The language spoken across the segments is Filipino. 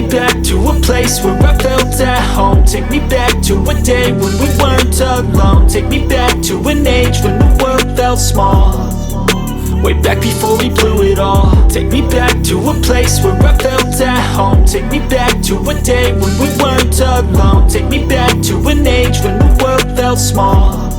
back to a place where I felt at home. Take me back to a day when we weren't alone. Take me back to an age when the world felt small, way back before we blew it all. Take me back to a place where I felt at home. Take me back to a day when we weren't alone. Take me back to an age when the world felt small,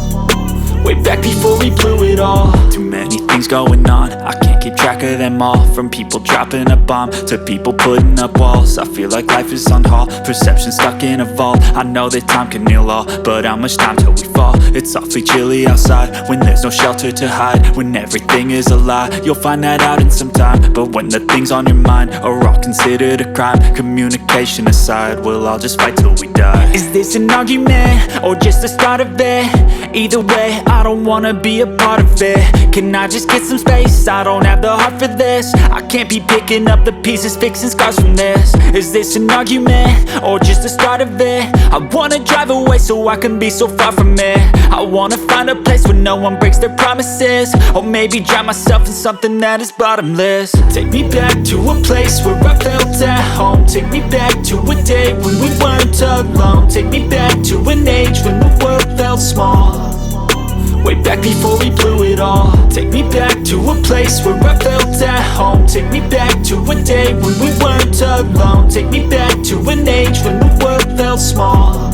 way back before we blew it all. Too many things going on, I can't keep track of them all. From people dropping a bomb to people putting up walls. I feel like life is on hold, perception stuck in a vault. I know that time can heal all, but how much time till we fall? It's awfully chilly outside when there's no shelter to hide. When everything is a lie, you'll find that out in some time. But when the things on your mind are all considered a crime, communication aside, we'll all just fight till we die. Is this an argument or just the start of it? Either way, I don't wanna be a part of it. Can I just get some space? I don't have the heart for this. I can't be picking up the pieces, fixing scars from this. Is this an argument or just the start of it? I wanna drive away so I can be so far from it. I wanna find a place where no one breaks their promises, or maybe drown myself in something that is bottomless. Take me back to a place where I felt at home. Take me back to a day when we weren't alone. Take me back to an age when the world felt small, way back before we blew it all. Take me back to a place where I felt at home. Take me back to a day when we weren't alone. Take me back to an age when the world felt small,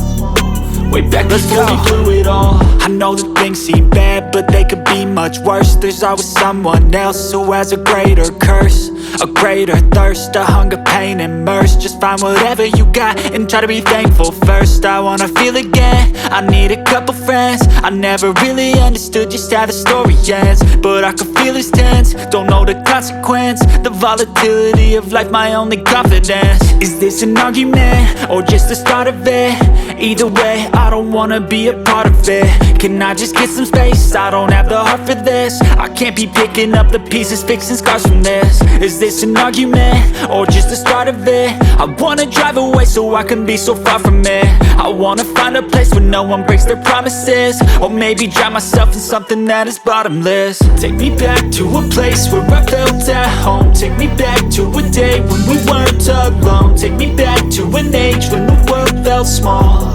way back before we blew it all. I know that things seem bad, but they could be much worse. There's always someone else who has a greater curse, a greater thirst, a hunger, pain, and mercy. Just find whatever you got and try to be thankful first. I wanna feel again, I need a couple friends. I never really understood just how the story ends, but I can feel it's tense, don't know the consequence. The volatility of life, my only confidence. Is this an argument or just the start of it? Either way, I don't wanna be a part of it. Can I just get some space? I don't have the heart for this. I can't be picking up the pieces, fixing scars from this. Is this an argument or just the start of it? I wanna drive away so I can be so far from it. I wanna find a place where no one breaks their promises, or maybe drown myself in something that is bottomless. Take me back to a place where I felt at home. Take me back to a day when we weren't alone. Take me back to an age when the world felt small,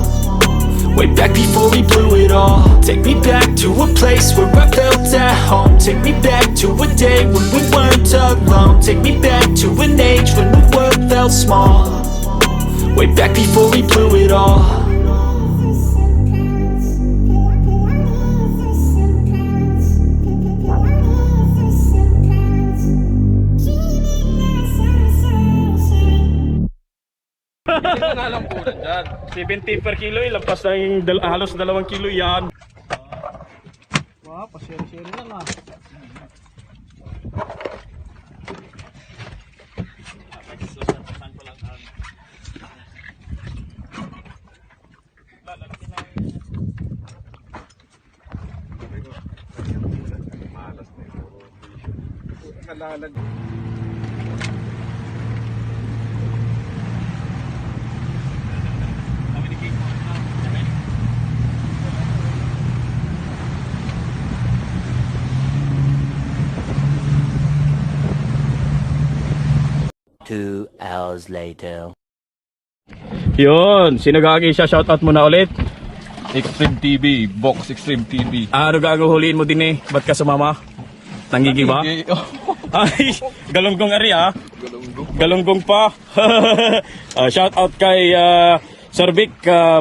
way back before we blew it all. Take me back to a place where I felt at home. Take me back to a day when we weren't alone. Take me back to an age when the world felt small, way back before we blew it all. Nga lang po dyan. 70 per kilo, lampas na yung halos 2 kilo yan. Wow, pasiri-siri lang ah. Two hours later. Yun, sino gagi siya? Shoutout mo na ulit. Extreme TV, Box Extreme TV. Ano gagawin mo din eh? Ba't ka sumama? Nangigi ba? Ay, galunggong ari ah. Galunggong pa. Shoutout kay Sir Vic,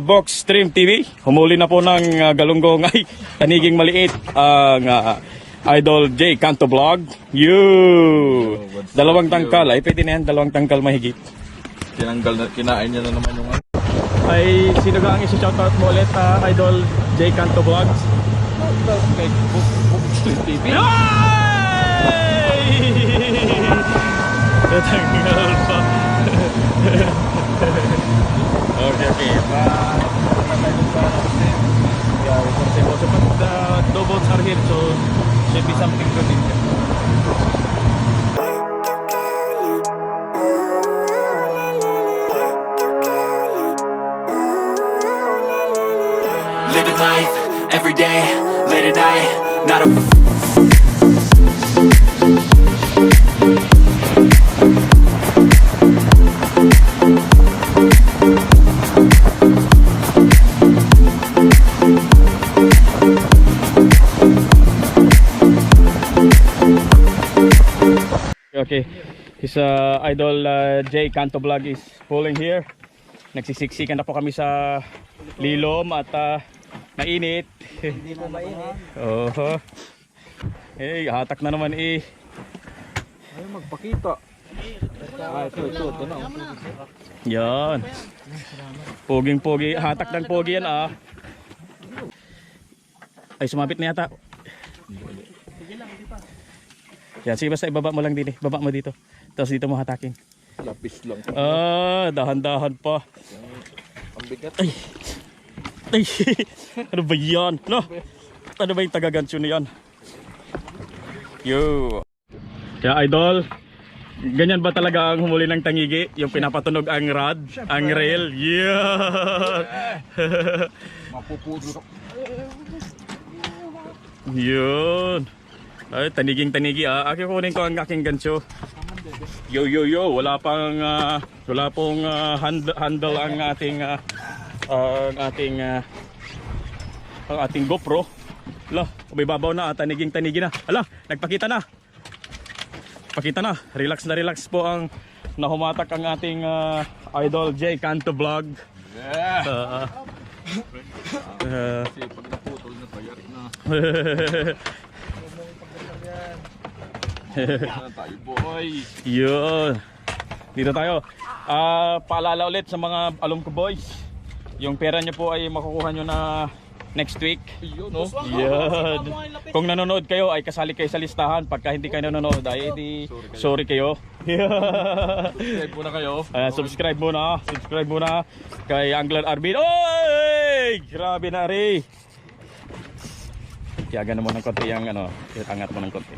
Box Stream TV. Humuli na po ng galunggong ay kaniging maliit ang Idol J Canto Vlog. You! 2 tangkal. Ay, pwede na yan. 2 tangkal mahigit. Kinain niya na naman yung ano. Ay, sino ga ang isi-shoutout mo ulit, Idol J Canto Vlogs? Kay Box Extreme TV. Ay! Natanggal pa. Okay. Yeah, kasi mo sa double votes are here, so should be something good in here. Living life, every day, late at night, not a Okay. His idol J Canto Vlog is pulling here. Nagsisiksikan na po kami sa lilom at mainit. Hindi mo mainit. Oh. Eh, hatak na naman eh. Ayaw magpakita. Ito na. Yan. Poging-pogi. Hatak ng pogi yan ah. Ay, sumabit na yata. Yan, sige basta ibaba mo lang din eh. Baba mo dito. Tapos dito mo hatakin. Lapis lang. Ah, dahan-dahan pa. Ang bigat. Ay. Ay. Ano ba yan? No? Ano ba yung taga-gansyo na yan? Yo. Kaya idol, ganyan ba talaga ang humuli ng tangigi? Yung pinapatunog ang rod, ang rail? Yeah! Mapupudlo. Yun. Ay, taniging-tanigi ah. Akin kunin ko ang aking gansyo. Yo. Wala pong handle ang ating GoPro. Ala, umibabaw na, taniging-tanigi na. Ala, nagpakita na. Pakita na. Relax na relax po ang nahumatak ang ating idol J Canto Vlog. Yeah. Kasi pag naputol na to, yari na. Na tayo, boy. Yun. Dito tayo. Paalala ulit sa mga alum ko boys. Yung pera nyo po ay makukuha nyo na next week. Yun, no? Yan. Kung nanonood kayo ay kasali kayo sa listahan. Pagka hindi kayo nanonood ay di sorry kayo. Subscribe muna kayo. Subscribe muna kay Angler Arvin. Oy! Grabe na rin. Tiyagan mo ng konti ang angat mo ng konti.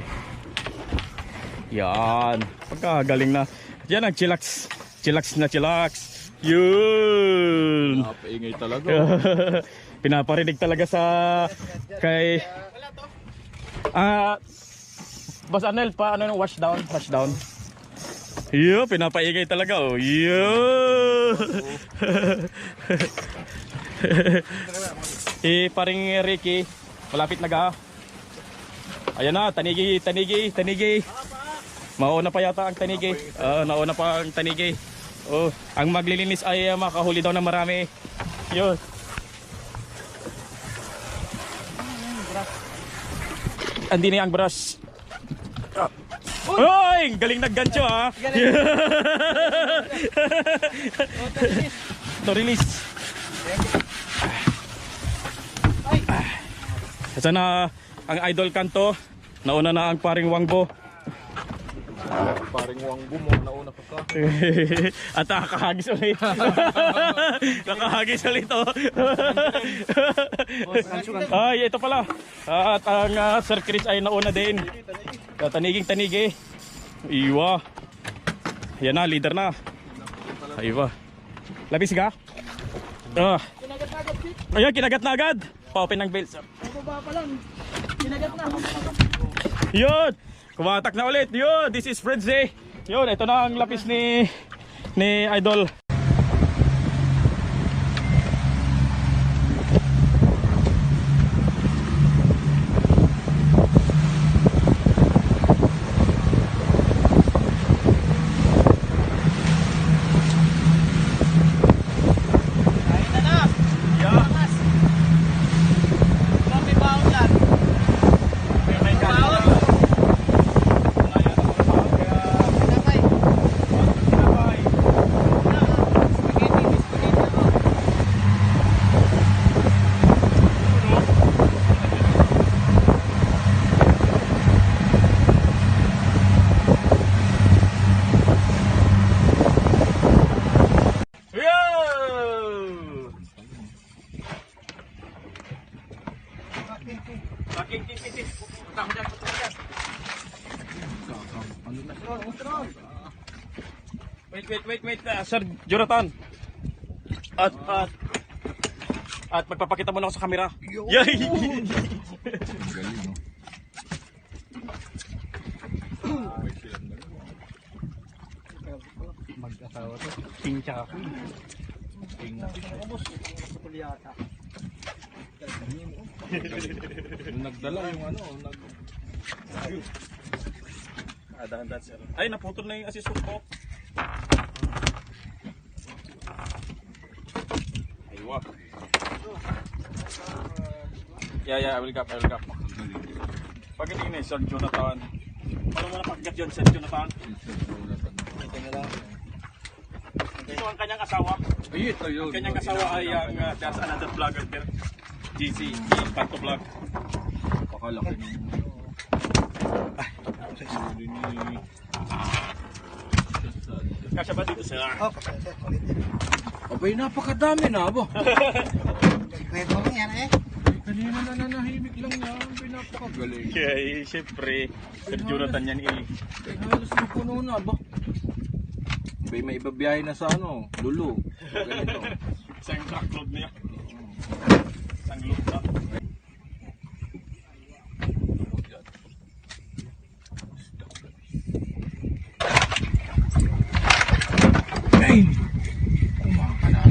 Yan. Pagkagaling na. Yan ang chillax. Chillax. Yun. Napaingay talaga. Pinaparinig talaga sa kay Boss Arnel pa wash down. Yo, pinapaingay talaga oh. Yo. Paring Ricky, malapit na ga. Ayan na, tanigi. Mauna pa yata ang tanigi. Nauna pa ang tanigi. Oh, ang maglilinis ay makahuli daw ng marami. Yun. Andi na yung brush. Oy! Galing naggancho ha! To release. Sana ang idol Kanto. Nauna na ang paring Wangbo. Paring Wangbo mo, nauna pa ka. At nakakahagis ulit. Nakahagis ulit oh. Ay, ito pala. At ang Sir Chris ay nauna din. Taniging-tanigi. Iwa. Yan na, leader na. Iwa. Labis ka? Ayan, kinagat na agad. Pa-open ng belt. Kinagat na. Yun. Kumatak na ulit. Yun, this is Fredzy. Yun, ito na ang lapis ni Idol. Wait, Sir Jonathan. At magpapakita mo na ako sa camera. Yay! Galing, no? Mag-asawa to. King tsaka queen. Nung nagdala yung Dahan-dahan sir. Ay, naputol na yung assist ko. Aywa. Yeah, I will cap. Pag hindi na, Sir Jonathan. Paano mo napagkat yun, Sir Jonathan? Ito ang kanyang asawa. Ay, ito yun. Ang kanyang asawa ay ang there's another vlogger there. GC, Panto Vlog. Pakalaki ng... Kasya ba dito sir? Oh, pasensya. Ulit. Abay, napakadami na ba? Kwento mo yan eh. Kanina na nanahimik lang yan. Abay, napakagaling. Okay, syempre. Sir Jonathan yan eh. Ay, halos na puno na ba? Abay, may ibabiyahe na sa ano, Lulu. Ganito. Isang truckload niya. Isang load na. Ay! Kumaka na.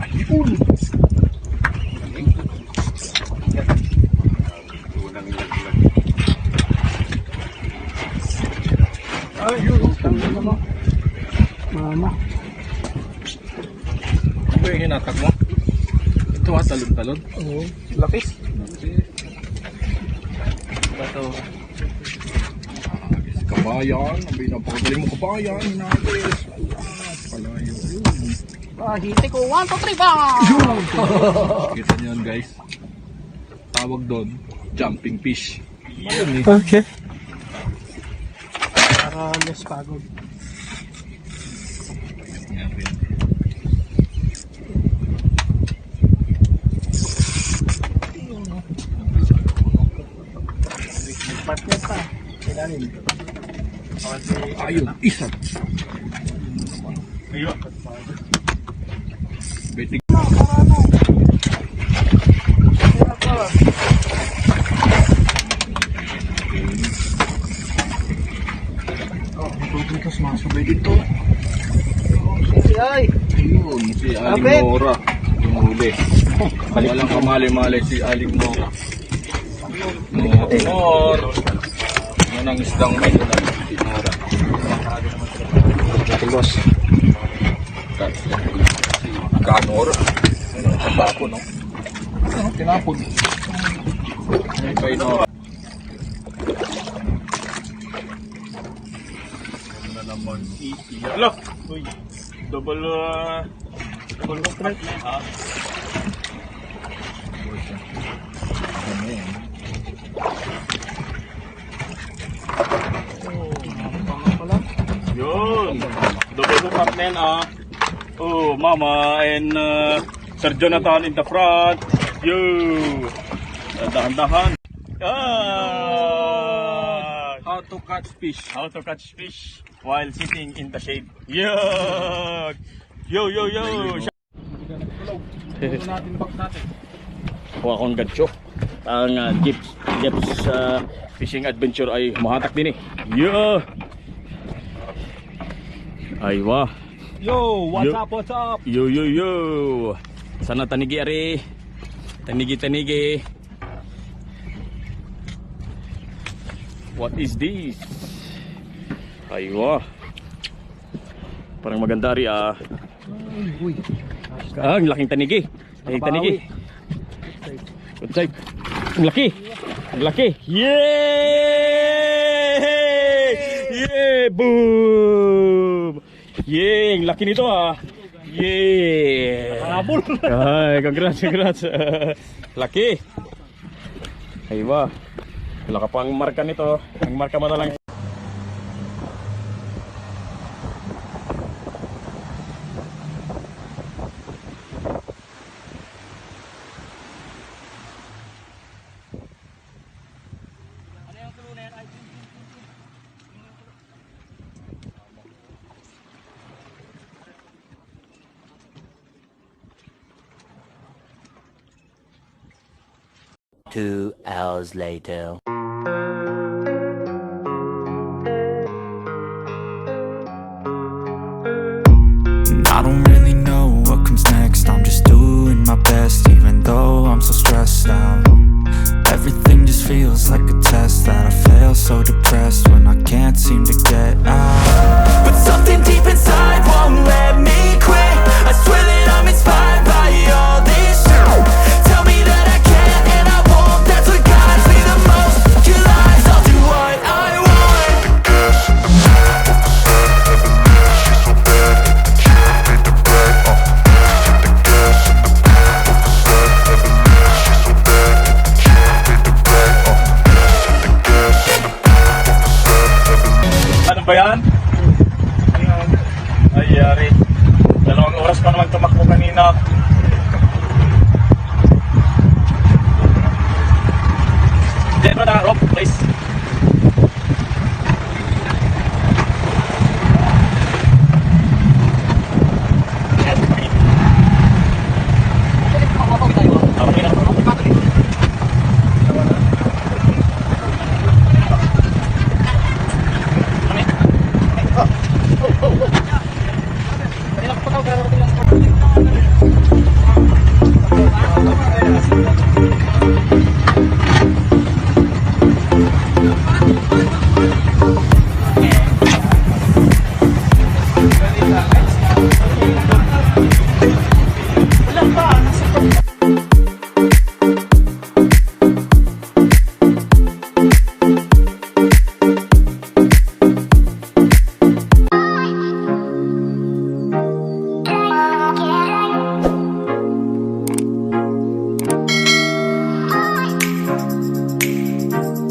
Ayun! Unang laglag. Ayun! Tanggal mo. Mama. Ano yung hinatak mo? Ito ha, talon-talon. Oo. Lapis. Ito. Kabayan. Abay, napakagaling mo kabayan. Hinagis. Palayo. Hiti ko. 1, 2, 3, ba! Kita niyo yun guys. Tawag doon, jumping fish. Ayun eh. Okay. Para less pagod. Yan rin. Partner pa. Kailangan. Ayun, isa. Ayun. Betik. Oh, dito sumasabay dito. Ay. Ayun, si Aling Abet. Nora. Yung huli. Walang kamali-mali si Aling Nora. Nor. Yan ang isdang may doon si Nora. Ito boss. Kanor. Tinapon, no? Tinapon. Kay Nora. Ano naman? Hello! Uy, double complete. Ha? Ano yan? Yun! Double compartment Oh, Mama and Sir Jonathan in the front. Yo! Dahan-dahan. Ah! How to catch fish. How to catch fish while sitting in the shade. Yo! Yo! Kuha akong gancho. Ang Jeps fishing adventure ay mahatak din eh. Yo! Aywa. Yo, Yo. what's up? Yo! Sana tanigi ari. Tanigi. What is this? Aywa. Parang maganda ari Uy. ang laking tanigi. Good side. Ang laki. Yay! Boom! Yay! Ang laki nito Yay! Nakabol. Ay, congrats. Laki. Aywa. Wala ka pang marka nito. Ang marka mo na lang. Two hours later. like a test that I fail, so depressed when I can't seem to get out. But something deep inside won't let me quit. I swear that I'm inspired by all this shit. Tell me that I can and I won't. That's what guides me the most. Your lies, I'll do what I want. Ano ba yan? Ay, yari. 2 oras pa naman tumakbo kanina. Diyan ba na, Rob, please?